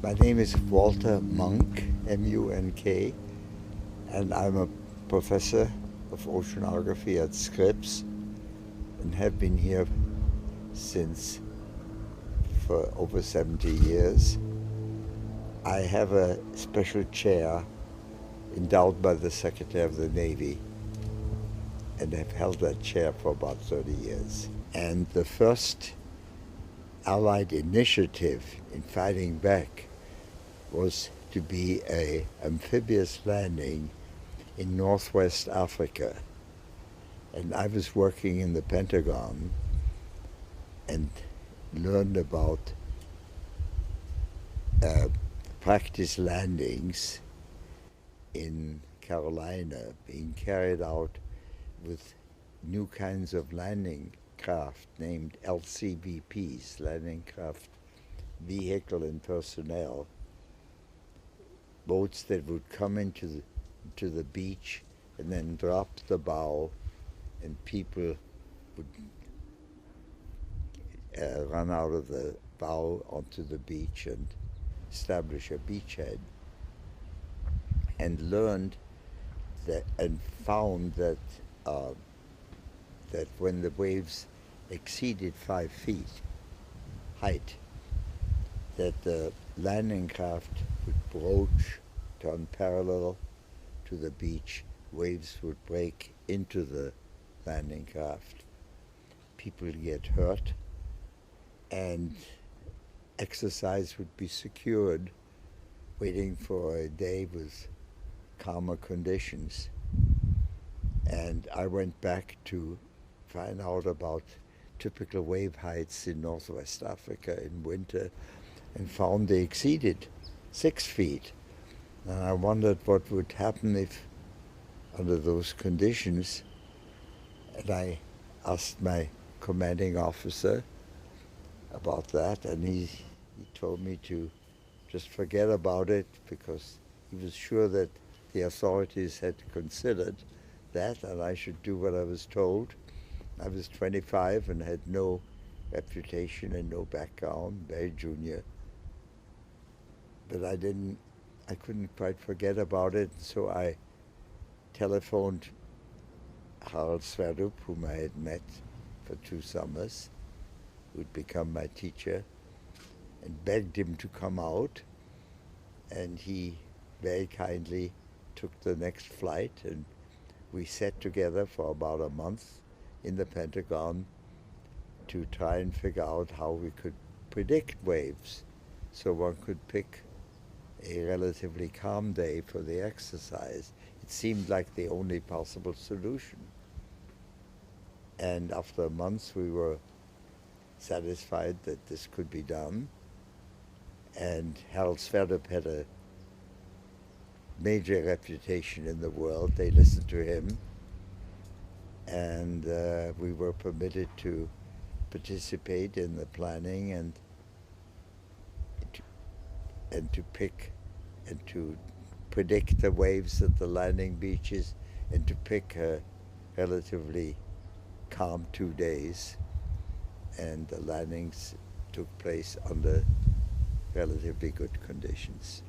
My name is Walter Munk, M-U-N-K, and I'm a professor of oceanography at Scripps and have been here since for over 70 years. I have a special chair endowed by the Secretary of the Navy and have held that chair for about 30 years. And the first Allied initiative in fighting back was to be an amphibious landing in Northwest Africa. And I was working in the Pentagon and learned about practice landings in Carolina being carried out with new kinds of landing craft named LCVPs, landing craft vehicle and personnel, boats that would come into the beach and then drop the bow, and people would run out of the bow onto the beach and establish a beachhead, and learned that and found that that when the waves exceeded 5 feet height, that the landing craft would broach, turn parallel to the beach, waves would break into the landing craft, people get hurt, and exercise would be secured, waiting for a day with calmer conditions. And I went back to find out about typical wave heights in Northwest Africa in winter and found they exceeded 6 feet. And I wondered what would happen if, under those conditions, and I asked my commanding officer about that, and he told me to just forget about it because he was sure that the authorities had considered that and I should do what I was told. I was 25 and had no reputation and no background, very junior. But I couldn't quite forget about it, so I telephoned Harald Sverdrup, whom I had met for 2 summers, who'd become my teacher, and begged him to come out. And he very kindly took the next flight, and we sat together for about a month in the Pentagon to try and figure out how we could predict waves so one could pick a relatively calm day for the exercise. It seemed like the only possible solution. And after a month we were satisfied that this could be done. And Harald Sverdrup had a major reputation in the world. They listened to him, and we were permitted to participate in the planning and to pick and to predict the waves at the landing beaches and to pick a relatively calm 2 days. And the landings took place under relatively good conditions.